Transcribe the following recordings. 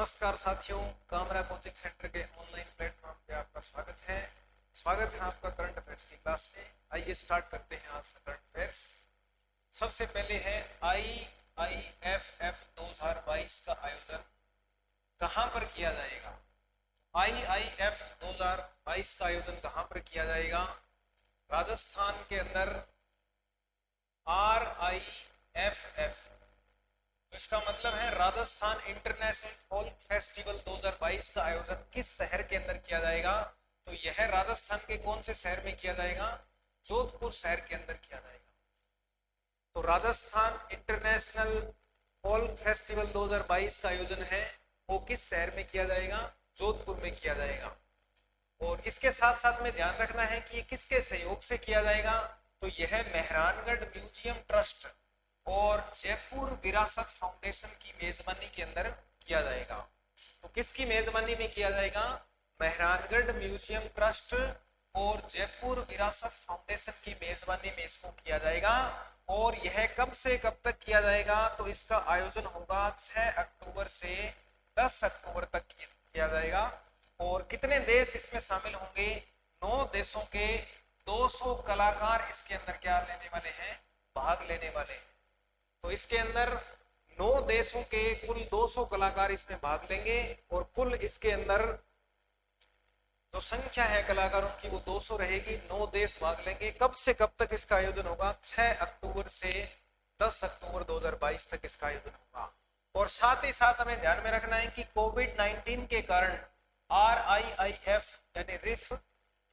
नमस्कार साथियों, Kamra coaching centre के ऑनलाइन प्लेटफॉर्म पे आपका स्वागत है आपका करंट अफेयर्स की क्लास में। आइए स्टार्ट करते हैं आज का करंट अफेयर्स। सबसे पहले है IIFF 2022 का आयोजन कहां पर किया जाएगा। IIF 2022 का आयोजन कहां पर किया जाएगा? राजस्थान के अंदर RIFF, इसका मतलब है राजस्थान इंटरनेशनल फोल्क फेस्टिवल 2022 का आयोजन किस शहर के अंदर किया जाएगा? तो यह राजस्थान के कौन से शहर में किया जाएगा? जोधपुर शहर के अंदर किया जाएगा। तो राजस्थान इंटरनेशनल फोल्क फेस्टिवल 2022 का आयोजन है वो किस शहर में किया जाएगा? जोधपुर में किया जाएगा। और इसके साथ साथ में ध्यान रखना है कि ये किसके सहयोग से किया जाएगा? तो यह मेहरानगढ़ म्यूजियम ट्रस्ट और जयपुर विरासत फाउंडेशन की मेजबानी के अंदर किया जाएगा। तो किसकी मेजबानी में किया जाएगा? मेहरानगढ़ म्यूजियम ट्रस्ट और जयपुर विरासत फाउंडेशन की मेजबानी में इसको किया जाएगा। और यह कब से कब तक किया जाएगा? तो इसका आयोजन होगा 6 अक्टूबर से 10 अक्टूबर तक किया जाएगा। और कितने देश इसमें शामिल होंगे? 9 देशों के 200 कलाकार इसके अंदर क्या लेने वाले हैं? भाग लेने वाले हैं। तो इसके अंदर 9 देशों के कुल 200 कलाकार इसमें भाग लेंगे और कुल इसके अंदर जो संख्या है कलाकारों की वो 200 रहेगी। 9 देश भाग लेंगे। कब से कब तक इसका आयोजन होगा? 6 अक्टूबर से 10 अक्टूबर 2022 तक इसका आयोजन होगा। और साथ ही साथ हमें ध्यान में रखना है कि कोविड-19 के कारण RIIF यानी रिफ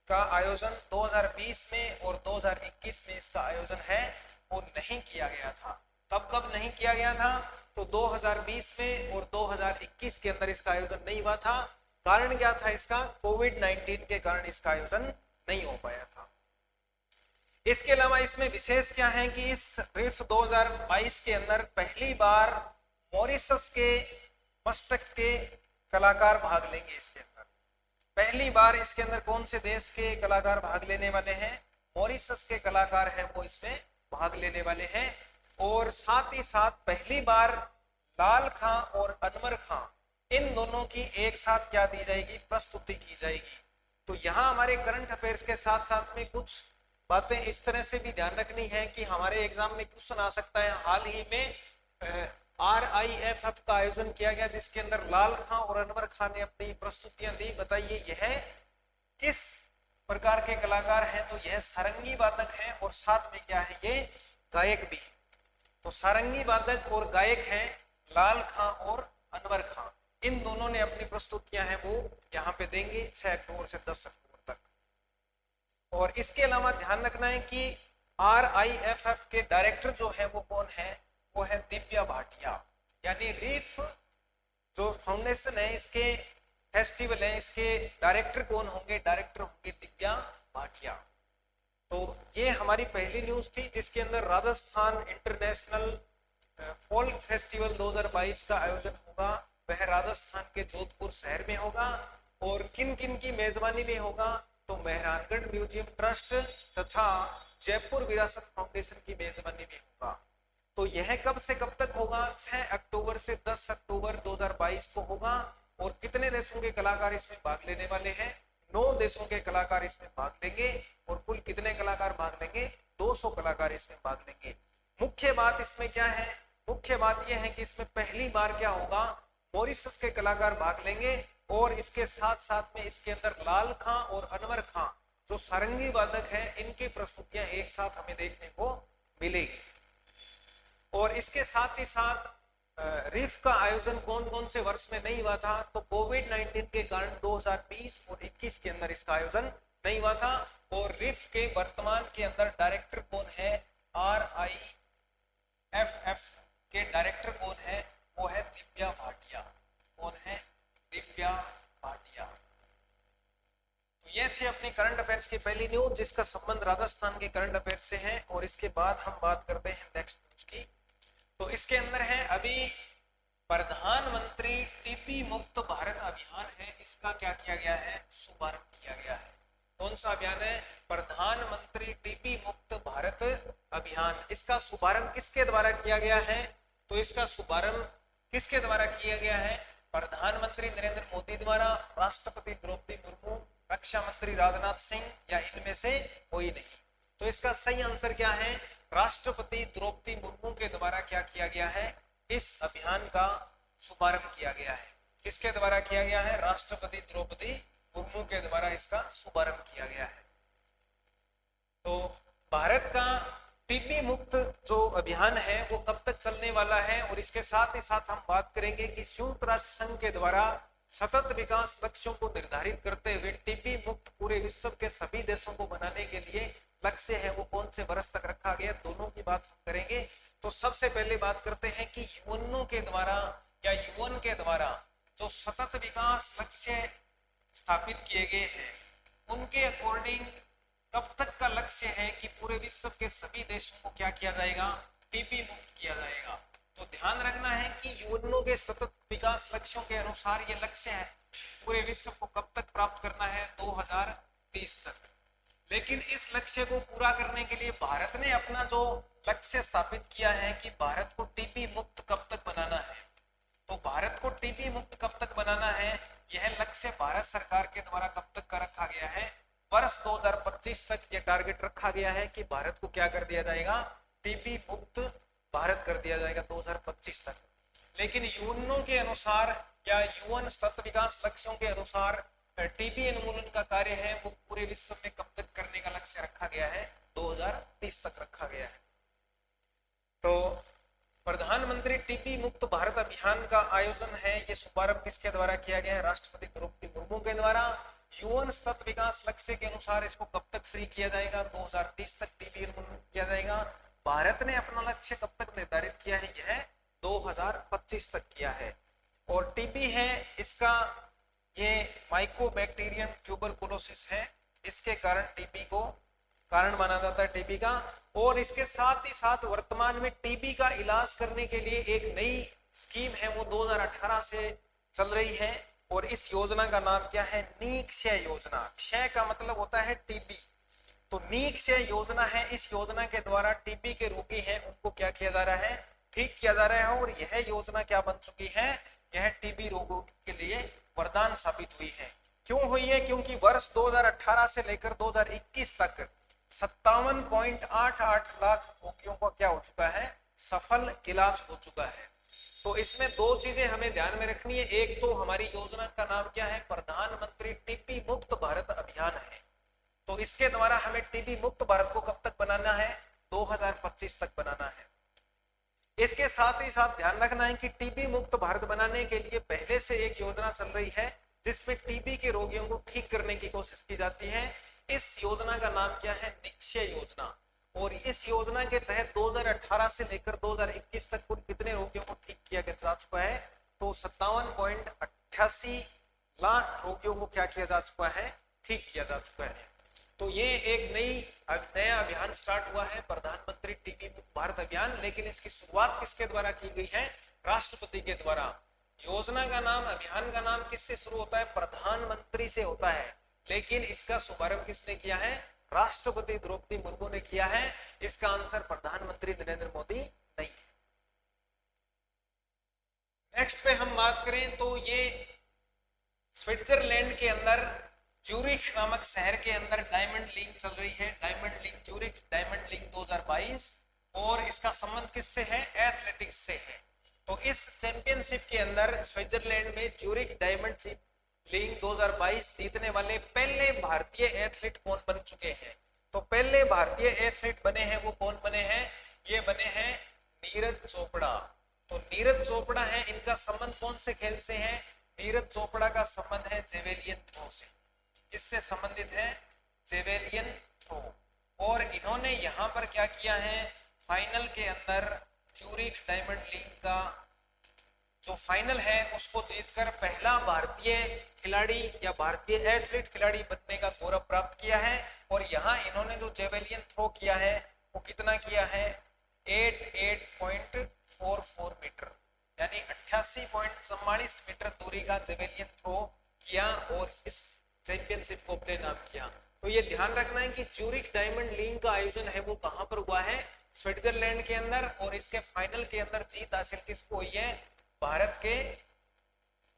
का आयोजन 2020 में और 2021 में इसका आयोजन है वो नहीं किया गया था। कब नहीं किया गया था? तो 2020 में और 2021 के अंदर इसका आयोजन नहीं हुआ था। कारण क्या था इसका? कोविड-19 के कारण इसका आयोजन नहीं हो पाया था। इसके अलावा इसमें विशेष क्या है कि इस रिफ 2022 के अंदर पहली बार मॉरिशस के मस्तक के कलाकार भाग लेंगे। इसके अंदर पहली बार इसके अंदर कौन से देश के कलाकार भाग लेने वाले हैं? मॉरिशस के कलाकार हैं वो इसमें भाग लेने वाले हैं। और साथ ही साथ पहली बार लाल खां और अनवर खां इन दोनों की एक साथ क्या दी जाएगी? प्रस्तुति की जाएगी। तो यहाँ हमारे करंट अफेयर्स के साथ साथ में कुछ बातें इस तरह से भी ध्यान रखनी है कि हमारे एग्जाम में क्वेश्चन आ सकता है। हाल ही में RIFF का आयोजन किया गया जिसके अंदर लाल खां और अनवर खां ने अपनी प्रस्तुतियां दी। बताइए यह किस प्रकार के कलाकार हैं? तो यह सारंगी वादक हैं और साथ में क्या है? ये गायक भी है। तो सारंगी वादक और गायक हैं लाल खां और अनवर खां। इन दोनों ने अपनी प्रस्तुतियां हैं वो यहाँ पे देंगे 6 अक्टूबर से 10 अक्टूबर तक। और इसके अलावा ध्यान रखना है कि RIFF के डायरेक्टर जो है वो कौन है? वो है दिव्या भाटिया। यानी रिफ जो फाउंडेशन है इसके फेस्टिवल है इसके डायरेक्टर कौन होंगे? डायरेक्टर होंगे दिव्या भाटिया। तो ये हमारी पहली न्यूज थी जिसके अंदर राजस्थान इंटरनेशनल फोल्क फेस्टिवल 2022 का आयोजन होगा वह राजस्थान के जोधपुर शहर में होगा। और किन किन की मेजबानी में होगा? तो मेहरानगढ़ म्यूजियम ट्रस्ट तथा जयपुर विरासत फाउंडेशन की मेजबानी में होगा। तो यह कब से कब तक होगा? 6 अक्टूबर से 10 अक्टूबर 2022 को होगा। और कितने देशों के कलाकार इसमें भाग लेने वाले हैं? 9 देशों के कलाकार इसमें भाग लेंगे। और कुल कितने कलाकार भाग लेंगे? 200 कलाकार इसमें भाग लेंगे। मुख्य बात इसमें क्या है? मुख्य बात यह है कि इसमें पहली बार क्या होगा? मॉरिशस के कलाकार भाग लेंगे। और इसके साथ साथ में इसके अंदर लाल खां और अनवर खां जो सारंगी वादक हैं इनकी प्रस्तुतियां एक साथ हमें देखने को मिलेगी। और इसके साथ ही साथ रिफ का आयोजन कौन कौन से वर्ष में नहीं हुआ था? तो कोविड-19 के कारण 2020 और 21 के अंदर इसका आयोजन नहीं हुआ था। और रिफ के वर्तमान के अंदर डायरेक्टर कौन है? RIFF के डायरेक्टर कौन है? वो है दिव्या भाटिया। कौन है? दिव्या भाटिया। तो ये थे अपनी करंट अफेयर्स की पहली न्यूज जिसका संबंध राजस्थान के करंट अफेयर्स से है। और इसके बाद हम बात करते हैं नेक्स्ट न्यूज की। तो इसके अंदर है अभी प्रधानमंत्री टीबी मुक्त भारत अभियान है इसका क्या किया गया है? शुभारंभ किया गया है। कौन सा अभियान है? प्रधानमंत्री टीबी मुक्त भारत अभियान। इसका शुभारंभ किसके द्वारा किया गया है? तो इसका शुभारंभ किसके द्वारा किया गया है? प्रधानमंत्री नरेंद्र मोदी द्वारा, राष्ट्रपति द्रौपदी मुर्मू, रक्षा मंत्री राजनाथ सिंह, या इनमें से कोई नहीं। तो इसका सही आंसर क्या है? राष्ट्रपति द्रौपदी मुर्मू के द्वारा क्या किया गया है? इस अभियान का शुभारंभ किया गया है। किसके द्वारा किया गया है? राष्ट्रपति द्रौपदी मुर्मू के द्वारा इसका शुभारंभ किया गया है। तो भारत का टीबी मुक्त जो अभियान है वो कब तक चलने वाला है, और इसके साथ ही साथ हम बात करेंगे कि संयुक्त राष्ट्र संघ के द्वारा सतत विकास लक्ष्यों को निर्धारित करते हुए टीबी मुक्त पूरे विश्व के सभी देशों को बनाने के लिए लक्ष्य है वो कौन से वर्ष तक रखा गया, दोनों की बात हम करेंगे। तो सबसे पहले बात करते हैं कि यूएनओ के द्वारा या यूएन के द्वारा जो सतत विकास लक्ष्य स्थापित किए गए हैं उनके अकॉर्डिंग कब तक का लक्ष्य है कि पूरे विश्व के सभी देशों को क्या किया जाएगा? टीबी मुक्त किया जाएगा। तो ध्यान रखना है कि यूएनओ के सतत विकास लक्ष्यों के अनुसार ये लक्ष्य है पूरे विश्व को कब तक प्राप्त करना है? 2030 तक। लेकिन इस लक्ष्य को पूरा करने के लिए भारत ने अपना जो लक्ष्य स्थापित किया है कि भारत को टीबी मुक्त कब तक बनाना है, तो भारत को टीबी मुक्त कब तक बनाना है, यह लक्ष्य भारत सरकार के द्वारा कब तक का रखा गया है? वर्ष 2025 तक ये टारगेट रखा गया है कि भारत को क्या कर दिया जाएगा? टीबी मुक्त भारत कर दिया जाएगा 2025 तक। लेकिन यूएनओ के अनुसार या यूएन सतत विकास लक्ष्यों के अनुसार टीबी उन्मूलन का कार्य है वो पूरे विश्व में कब तक करने का लक्ष्य रखा गया है? 2030 तक रखा गया है। तो प्रधानमंत्री टीबी मुक्त भारत अभियान का आयोजन है, ये शुभारंभ किसके द्वारा किया गया है? राष्ट्रपति द्रौपदी मुर्मू के द्वारा। यूएन सतत विकास लक्ष्य के अनुसार इसको कब तक फ्री किया जाएगा? 2030 तक टीबी उन्मूलन किया जाएगा। भारत ने अपना लक्ष्य कब तक निर्धारित किया है? यह 2025 तक किया है। और टीबी है इसका ये माइकोबैक्टीरियम ट्यूबरकुलोसिस है, इसके कारण टीबी को कारण माना जाता है टीबी का। और इसके साथ ही साथ वर्तमान में टीबी का इलाज करने के लिए एक नई स्कीम है वो 2018 से चल रही है, और इस योजना का नाम क्या है? नीक्षय योजना। क्षय का मतलब होता है टीबी, तो नीक्षय योजना है। इस योजना के द्वारा टीबी के रोगी हैं उनको क्या किया जा रहा है? ठीक किया जा रहा है। और यह योजना क्या बन चुकी है? यह टीबी रोगों के लिए वरदान साबित हुई है। क्यों हुई है? क्योंकि वर्ष 2018 से लेकर 2021 तक 57.88 लाख रोगियों को क्या हो चुका है? सफल इलाज हो चुका है। तो इसमें दो चीजें हमें ध्यान में रखनी है। एक तो हमारी योजना का नाम क्या है? प्रधानमंत्री टीबी मुक्त भारत अभियान है। तो इसके द्वारा हमें टीबी मुक्त भारत को कब तक बनाना है? 2025 तक बनाना है। इसके साथ ही साथ ध्यान रखना है कि टीबी मुक्त भारत बनाने के लिए पहले से एक योजना चल रही है जिसमें टीबी के रोगियों को ठीक करने की कोशिश की जाती है। इस योजना का नाम क्या है? निक्षय योजना। और इस योजना के तहत 2018 से लेकर 2021 तक कुल कितने रोगियों को ठीक किया जा चुका है? तो 57.88 लाख रोगियों को क्या किया जा चुका है? ठीक किया जा चुका है। तो ये एक नया अभियान स्टार्ट हुआ है, प्रधानमंत्री टीबी मुक्त भारत अभियान। लेकिन इसकी शुरुआत किसके द्वारा की गई है? राष्ट्रपति के द्वारा। योजना का नाम, अभियान का नाम किससे शुरू होता है? प्रधानमंत्री से होता है। लेकिन इसका शुभारंभ किसने किया है? राष्ट्रपति द्रौपदी मुर्मू ने किया है। इसका आंसर प्रधानमंत्री नरेंद्र मोदी नहीं। नेक्स्ट पे हम बात करें तो ये स्विट्जरलैंड के अंदर ज्यूरिख नामक शहर के अंदर डायमंड लीग चल रही है। Diamond league Zurich diamond league 2022, और इसका संबंध किससे है? एथलेटिक्स से है। तो इस चैंपियनशिप के अंदर स्विट्जरलैंड में ज्यूरिख डायमंड लीग 2022 जीतने वाले पहले भारतीय एथलीट कौन बन चुके हैं? तो पहले भारतीय एथलीट बने हैं वो कौन बने हैं? ये बने हैं नीरज चोपड़ा। तो नीरज चोपड़ा है, इनका संबंध कौन से खेल से है? नीरज चोपड़ा का संबंध है जेवेलियन थ्रो से। इससे संबंधित है जेवेलियन थ्रो। और इन्होंने यहाँ पर क्या किया है? फाइनल के अंदर ज्यूरिख डायमंड लीग का जो फाइनल है उसको जीतकर पहला भारतीय खिलाड़ी या भारतीय एथलीट खिलाड़ी बनने का गौरव प्राप्त किया है। और यहाँ इन्होंने जो जेवेलियन थ्रो किया है वो कितना किया है? 88.44 मीटर, यानी 88.44 मीटर दूरी का जेवेलियन थ्रो किया और इस चैंपियनशिप को अपने नाम किया। तो ये ध्यान रखना है कि ज्यूरिख डायमंड लीग का आयोजन है वो कहां पर हुआ है? स्विट्जरलैंड के अंदर। और इसके फाइनल के अंदर जीत हासिल किसको हुई है? भारत के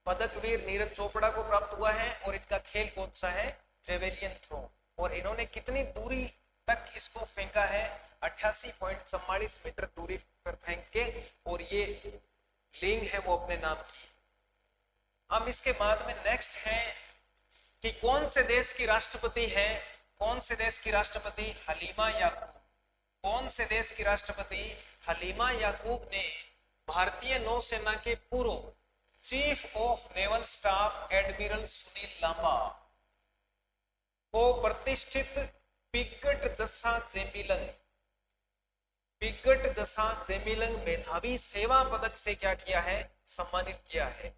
पदक वीर नीरज चोपड़ा को प्राप्त हुआ है और इनका खेल कौन सा है, जेवेलियन थ्रो। और इन्होंने कितनी दूरी तक इसको फेंका है, 88.44 मीटर दूरी पर फेंक के, और ये लिंग है वो अपने नाम की। अब इसके बाद में नेक्स्ट है कि कौन से देश की राष्ट्रपति है, कौन से देश की राष्ट्रपति, हलीमा याकूब। कौन से देश की राष्ट्रपति हलीमा याकूब ने भारतीय नौसेना के पूर्व chief of naval staff admiral Sunil Lanba को प्रतिष्ठित पिगट जसा जेमिलंग मेधावी सेवा पदक से क्या किया है, सम्मानित किया है।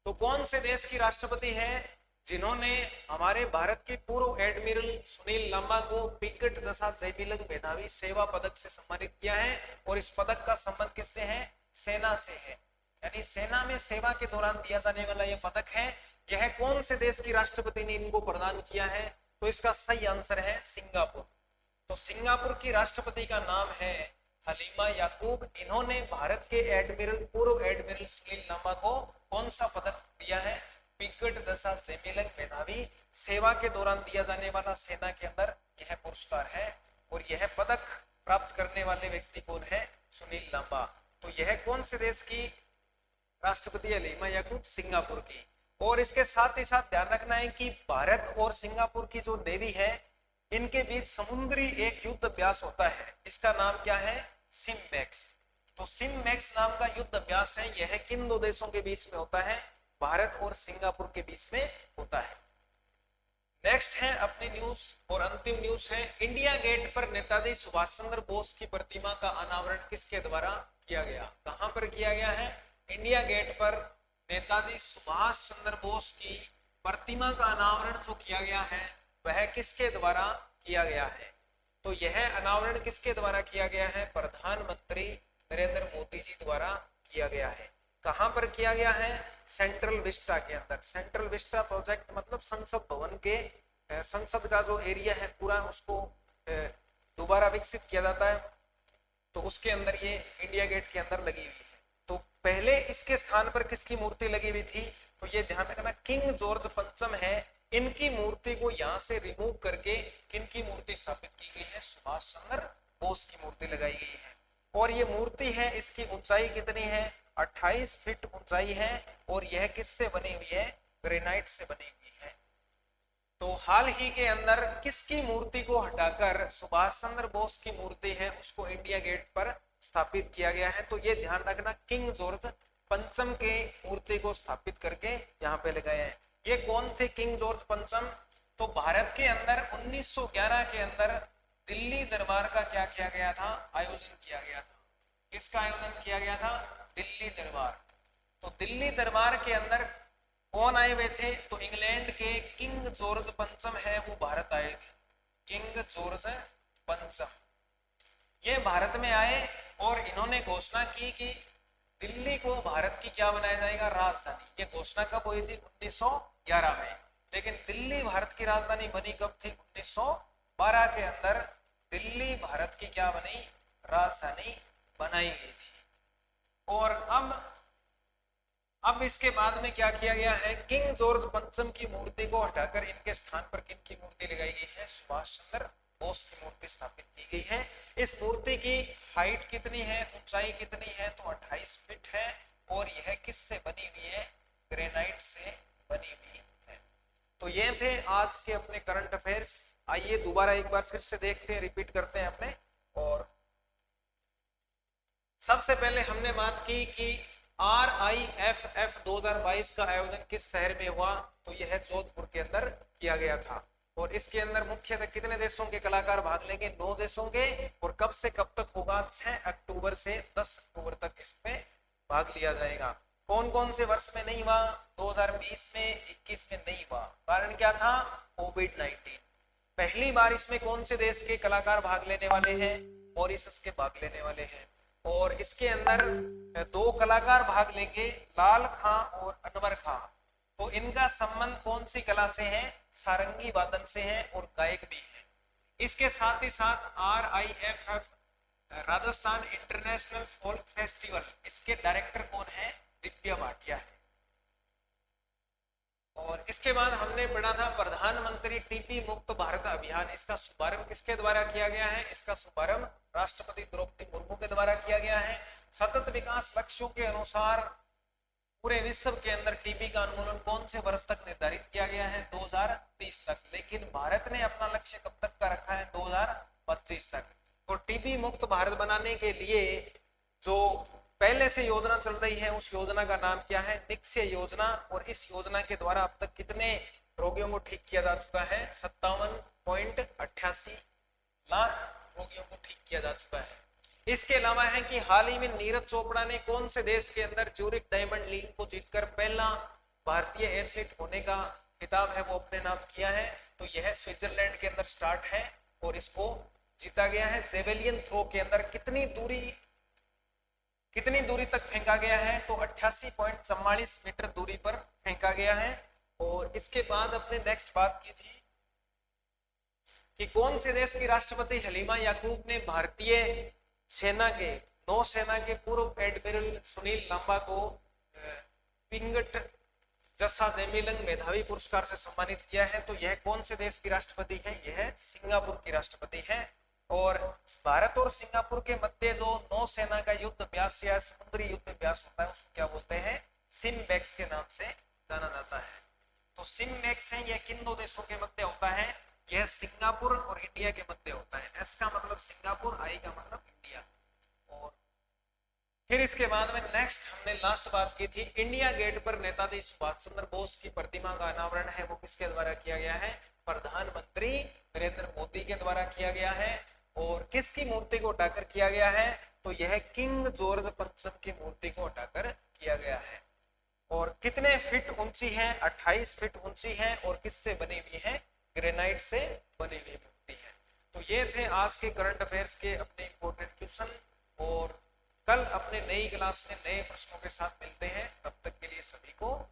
तो कौन से देश की राष्ट्रपति है जिन्होंने हमारे भारत के पूर्व एडमिरल सुनील लांबा को पिगट जसा जेमिलंग मेधावी सेवा पदक से सम्मानित किया है, और इस पदक का संबंध किससे है, सेना से है, यानी सेना में सेवा के दौरान दिया जाने वाला यह पदक है। यह कौन से देश की राष्ट्रपति ने इनको प्रदान किया है, तो इसका सही आंसर है सिंगापुर। तो सिंगापुर की राष्ट्रपति का नाम है हलीमा याकूब। इन्होंने भारत के पूर्व एडमिरल सुनील लांबा को कौन सा पदक दिया है, पिगट जसा जेमिलंग मेधावी सेवा के दौरान दिया जाने वाला सेना के अंदर यह पुरस्कार है, और यह पदक प्राप्त करने वाले व्यक्ति कौन है, सुनील लांबा। तो यह कौन से देश की राष्ट्रपति हलीमा याकूब, सिंगापुर की। और इसके साथ ही साथ ध्यान रखना है कि भारत और सिंगापुर की जो नेवी है, इनके बीच समुद्री एक युद्ध अभ्यास होता है, इसका नाम क्या है, सिममैक्स। तो सिममैक्स नाम का युद्ध अभ्यास है, यह किन दो देशों के बीच में होता है, भारत और सिंगापुर के बीच में होता है। नेक्स्ट है अपनी न्यूज और अंतिम न्यूज है, इंडिया गेट पर नेताजी सुभाष चंद्र बोस की प्रतिमा का अनावरण किसके द्वारा किया गया। कहां पर किया गया है, इंडिया गेट पर नेताजी सुभाष चंद्र बोस की प्रतिमा का अनावरण जो किया गया है वह किसके द्वारा किया गया है। तो यह अनावरण किसके द्वारा किया गया है, प्रधानमंत्री नरेंद्र मोदी जी द्वारा किया गया है। कहां पर किया गया है, सेंट्रल विस्टा के अंदर। सेंट्रल विस्टा प्रोजेक्ट मतलब संसद भवन के, संसद का जो एरिया है पूरा उसको दोबारा विकसित किया जाता है, तो उसके अंदर ये इंडिया गेट के अंदर लगी हुई है। तो पहले इसके स्थान पर किसकी मूर्ति लगी हुई थी, तो ये ध्यान रखना किंग जॉर्ज पंचम है, इनकी मूर्ति को यहाँ से रिमूव करके किनकी मूर्ति स्थापित की गई है, सुभाष चंद्र बोस की मूर्ति लगाई गई है। और ये मूर्ति है, इसकी ऊंचाई कितनी है, 28 फीट ऊंचाई है, और यह किससे बनी हुई है, ग्रेनाइट से बनी हुई है। तो हाल ही के अंदर किसकी मूर्ति को हटाकर सुभाष चंद्र बोस की मूर्ति है उसको इंडिया गेट पर स्थापित किया गया है। तो ये ध्यान रखना किंग जॉर्ज पंचम के मूर्ति को स्थापित करके यहाँ पे लगाए हैं। ये कौन थे किंग जॉर्ज पंचम, तो भारत के अंदर 1911 के अंदर दिल्ली दरबार का क्या किया गया था, आयोजन किया गया था। किसका आयोजन किया गया था, दिल्ली दरबार। तो दिल्ली दरबार के अंदर कौन आए हुए थे, तो इंग्लैंड के किंग जॉर्ज पंचम है वो भारत आए थे, किंग जॉर्ज पंचम। ये भारत में आए और इन्होंने घोषणा की कि दिल्ली को भारत की क्या बनाया जाएगा, राजधानी। ये घोषणा कब हुई थी, 1911 में। लेकिन दिल्ली भारत की राजधानी बनी कब थी, 1912 के अंदर दिल्ली भारत की क्या बनी, राजधानी बनाई गई थी। और अब इसके बाद में क्या किया गया है, किंग जॉर्ज पंचम की मूर्ति को हटाकर इनके स्थान पर किनकी मूर्ति लगाई गई है, सुभाष चंद्र बोस की मूर्ति स्थापित की गई है। इस मूर्ति की हाइट कितनी है, ऊंचाई कितनी है, तो 28 फीट है, और यह किससे बनी हुई है, ग्रेनाइट से बनी हुई है। तो ये थे आज के अपने करंट अफेयर्स। आइए दोबारा एक बार फिर से देखते हैं, रिपीट करते हैं अपने। और सबसे पहले हमने बात की कि RIFF 2022 का आयोजन किस शहर में हुआ, तो यह जोधपुर के अंदर किया गया था। और इसके अंदर मुख्यतः कितने देशों के कलाकार भाग लेंगे, 9 देशों के। और कब से कब तक होगा, 6 अक्टूबर से 10 अक्टूबर तक इसमें भाग लिया जाएगा। कौन कौन से वर्ष में नहीं हुआ, 2020 में, 21 में नहीं हुआ। कारण क्या था, कोविड-19। पहली बार इसमें कौन से देश के कलाकार भाग लेने वाले हैं, मॉरिशस के भाग लेने वाले हैं। और इसके अंदर 2 कलाकार भाग लेंगे, लाल खां और अनवर खां। तो इनका संबंध कौन सी कला से है, सारंगी वादन से है, और गायक भी है। इसके साथ ही साथ RIFF Rajasthan international folk festival, इसके डायरेक्टर कौन है, दिव्या भाटिया है। और इसके बाद हमने पढ़ा था प्रधानमंत्री टीबी मुक्त भारत अभियान। इसका शुभारंभ किसके द्वारा किया गया है? इसका शुभारंभ राष्ट्रपति द्रौपदी मुर्मू के द्वारा किया गया है। सतत विकास लक्ष्यों के अनुसार पूरे विश्व के अंदर टीबी का उन्मूलन कौन से वर्ष तक निर्धारित किया गया है? 2030 तक। लेकिन भारत ने अपना लक्ष्य कब तक का रखा है? 2025 तक। तो टीबी मुक्त भारत बनाने के लिए जो पहले से योजना चल रही है उस योजना का नाम क्या है? निक्षय योजना। और इस योजना के द्वारा अब तक कितने रोगियों को ठीक किया जा चुका है? 57.88 लाख रोगियों को ठीक किया जा चुका है। इसके अलावा है कि हाल ही में नीरज चोपड़ा ने कौन से देश के अंदर ज्यूरिख डायमंड लीग को जीतकर पहला भारतीय एथलीट होने का खिताब है वो अपने नाम किया है? तो यह स्विट्जरलैंड के अंदर स्टार्ट है और इसको जीता गया है। जेवेलियन थ्रो के अंदर कितनी दूरी तक फेंका गया है? तो 88.44 मीटर दूरी पर फेंका गया है। और इसके बाद अपने नेक्स्ट बात की थी कि कौन से देश की राष्ट्रपति हलीमा याकूब ने भारतीय सेना के नौसेना के पूर्व एडमिरल सुनील लांबा को पिंगट जस्सा जेमिलंग मेधावी पुरस्कार से सम्मानित किया है? तो यह कौन से देश की राष्ट्रपति है? यह सिंगापुर की राष्ट्रपति है। और भारत और सिंगापुर के मध्य जो नौसेना का युद्ध अभ्यास या समुद्री युद्ध अभ्यास होता है उसको क्या बोलते हैं? सिमबैक्स के नाम से जाना जाता है। तो सिमबैक्स है यह किन दो देशों के मध्य होता है? यह सिंगापुर और इंडिया के मध्य होता है। एस का मतलब सिंगापुर, आई का मतलब इंडिया। और फिर इसके बाद में नेक्स्ट हमने लास्ट बात की थी इंडिया गेट पर नेताजी सुभाष चंद्र बोस की प्रतिमा का अनावरण है वो किसके द्वारा किया गया है? प्रधानमंत्री नरेंद्र मोदी के द्वारा किया गया है। और किसकी मूर्ति को हटाकर किया गया है? तो यह किंग जॉर्ज पंचम की मूर्ति को हटाकर किया गया है। और कितने फीट ऊंची है? 28 फीट ऊंची है। और किससे बनी हुई है? ग्रेनाइट से बनी हुई मूर्ति है। तो ये थे आज के करंट अफेयर्स के अपने इंपॉर्टेंट क्वेश्चन। और कल अपने नई क्लास में नए प्रश्नों के साथ मिलते हैं। तब तक के लिए सभी को